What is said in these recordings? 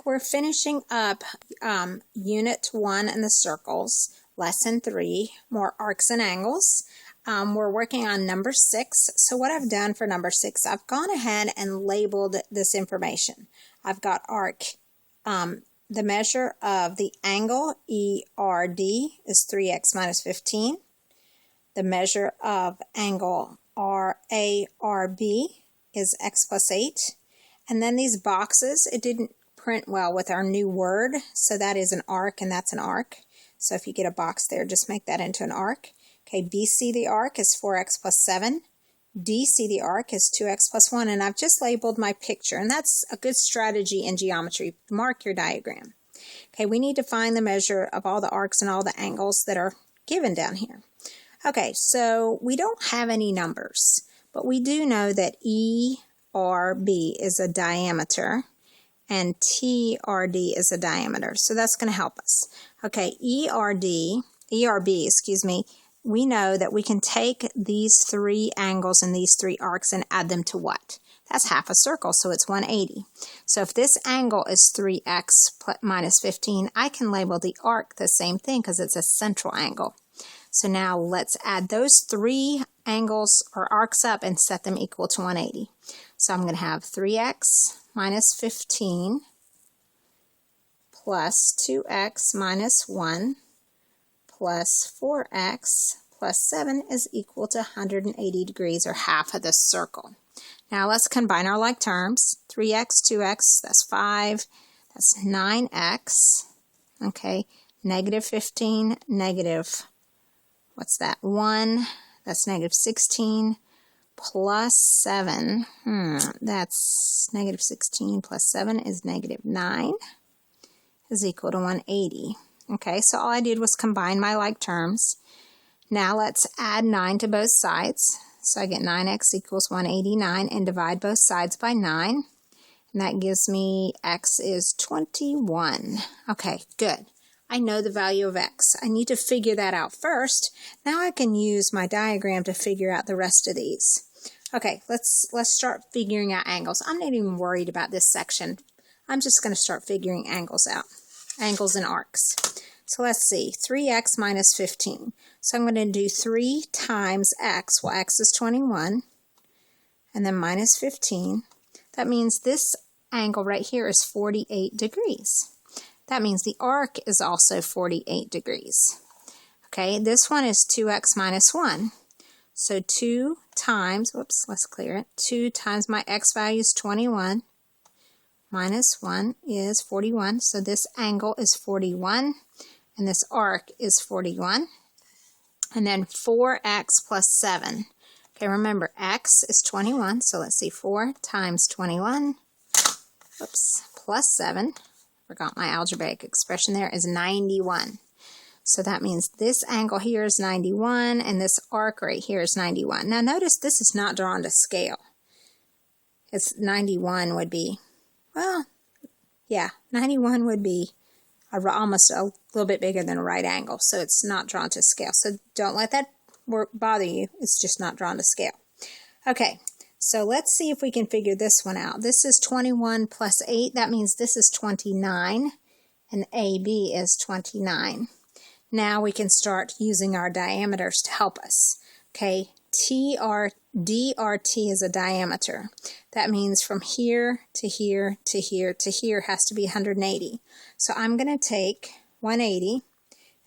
back. We're finishing up Unit 1 in the circles, Lesson 3, more arcs and angles. We're working on number 6. So what I've done for number 6, I've gone ahead and labeled this information. I've got arc. The measure of the angle ERD is 3x minus 15. The measure of angle RARB is x plus 8. And then these boxes, it didn't print well with our new word, so that is an arc and that's an arc. So if you get a box there, just make that into an arc. Okay, BC the arc is 4x plus 7. DC the arc is 2x plus 1, and I've just labeled my picture, and that's a good strategy in geometry. Mark your diagram. Okay, we need to find the measure of all the arcs and all the angles that are given down here. Okay, so we don't have any numbers, but we do know that ERB is a diameter and TRD is a diameter, so that's going to help us. Okay, ERB, excuse me, we know that we can take these three angles and these three arcs and add them to what? That's half a circle, so it's 180. So if this angle is 3x minus 15, I can label the arc the same thing because it's a central angle. So now let's add those three angles or arcs up and set them equal to 180. So I'm going to have 3x minus 15 plus 2x minus 1 plus 4x plus 7 is equal to 180 degrees, or half of the circle. Now let's combine our like terms. 3x, 2x, that's 5. That's 9x. Okay, negative 15, negative, what's that, 1. That's negative 16 plus 7. That's negative 16 plus 7 is negative 9 is equal to 180. Okay, so all I did was combine my like terms. Now let's add 9 to both sides. So I get 9x equals 189 and divide both sides by 9. And that gives me x is 21. Okay, good. I know the value of x. I need to figure that out first. Now I can use my diagram to figure out the rest of these. Okay, let's start figuring out angles. I'm not even worried about this section. I'm just going to start figuring angles out. Angles and arcs. So let's see, 3x minus 15. So I'm going to do 3 times x. Well, x is 21. And then minus 15. That means this angle right here is 48 degrees. That means the arc is also 48 degrees. Okay, this one is 2x minus 1. So 2 times, whoops, let's clear it. 2 times my x value is 21. Minus 1 is 41. So this angle is 41. And this arc is 41. And then 4x plus 7. Okay, remember, x is 21. So let's see, 4 times 21, whoops, plus 7. Forgot my algebraic expression there, is 91. So that means this angle here is 91, and this arc right here is 91. Now notice this is not drawn to scale. It's 91 would be, well, yeah, 91 would be almost a little bit bigger than a right angle, so it's not drawn to scale. So don't let that bother you. It's just not drawn to scale. Okay, so let's see if we can figure this one out. This is 21 plus 8. That means this is 29, and AB is 29. Now we can start using our diameters to help us. Okay, DRT is a diameter. That means from here to here to here to here has to be 180. So I'm going to take 180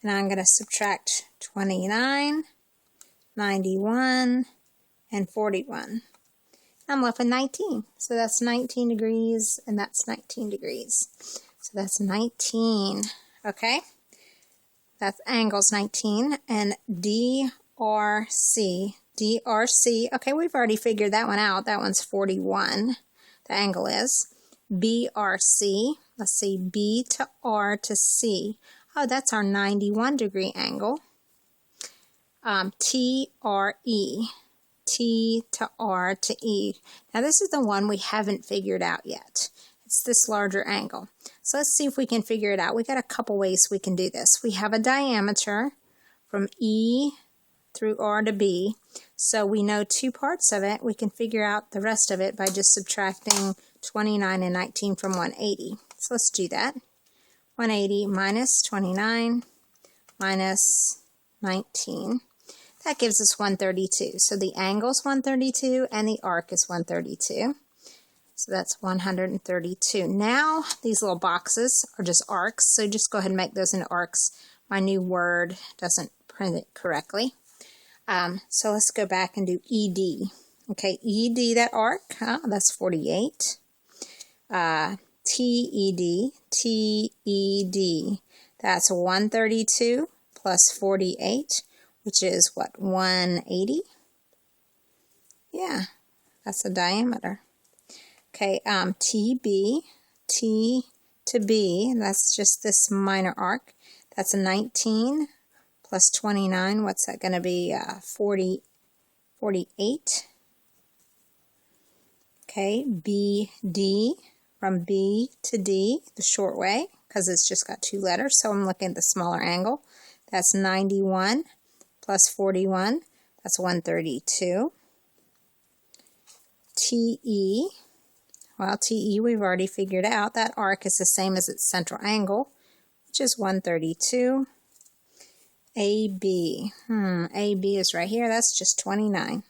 and I'm going to subtract 29, 91, and 41. I'm left with 19. So that's 19 degrees and that's 19 degrees. So that's 19. Okay? That's angles 19. And DRC, okay, we've already figured that one out. That one's 41, the angle is. BRC, let's see, B to R to C. Oh, that's our 91 degree angle. TRE, T to R to E. Now this is the one we haven't figured out yet. It's this larger angle. So let's see if we can figure it out. We got a couple ways we can do this. We have a diameter from E through R to B. So we know 2 parts of it. We can figure out the rest of it by just subtracting 29 and 19 from 180. So let's do that. 180 minus 29 minus 19. That gives us 132. So the angle is 132 and the arc is 132. So that's 132. Now these little boxes are just arcs, so just go ahead and make those into arcs. My new Word doesn't print it correctly. So let's go back and do ED. Okay, ED, that arc, that's 48. TED, that's 132 plus 48, which is what, 180? Yeah, that's the diameter. Okay, TB, T to B, that's just this minor arc. That's a 19 plus 29, what's that going to be? 48. Okay, BD, from B to D, the short way, because it's just got two letters, so I'm looking at the smaller angle. That's 91 plus 41, that's 132. TE, well, TE we've already figured out. That arc is the same as its central angle, which is 132. AB, AB is right here, that's just 29.